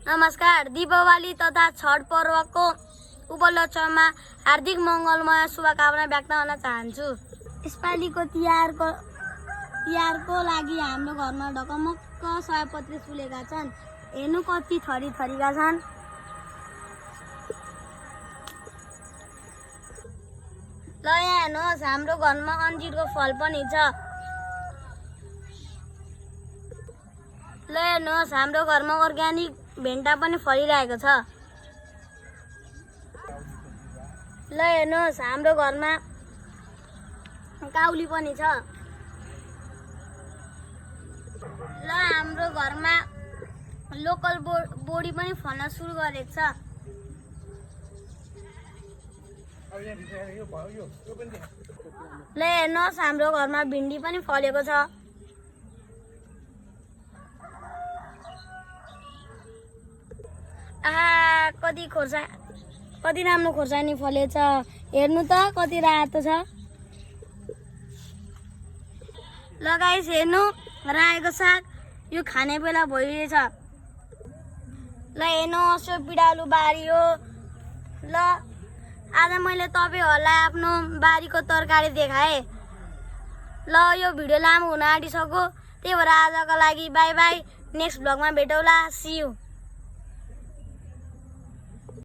नमस्कार। दीपावली तथा छठ पर्वको उपलक्ष्यमा हार्दिक मङ्गलमय शुभकामना व्यक्त गर्न चाहन्छु। यसपालिको तिहारको लागि हाम्रो घरमा ढकमक्क सयपत्री फुलेका छन्। हेर्नु कति थरी थरीका छन्। ल यहाँ हेर्नुहोस्, हाम्रो घरमा अन्जिरको फल पनि छ। ल हेर्नुहोस्, हाम्रो घरमा अर्ग्यानिक भेन्टा पनि फलिरहेको छ। ल हेर्नुहोस्, हाम्रो घरमा काउली पनि छ। ल हाम्रो घरमा लोकल बोडी पनि फल्न सुरु गरेको छ। ल हेर्नुहोस्, हाम्रो घरमा भिन्डी पनि फलेको छ। कति राम्रो खोर्सानी फलेछ। हेर्नु त कति रातो छ। ल गाइस हेर्नु, रायोको साग यो खाने बेला भइरहेछ। ल हेर्नुहोस्, यो पिडालु बारी हो। ल आज मैले तपाईहरुलाई आफ्नो बारीको तरकारी देखाएँ। ल यो भिडियो लामो हुन आँटिसक्यो, त्यही भएर आजको लागि बाई बाई। नेक्स्ट भ्लगमा भेटौँला। See you.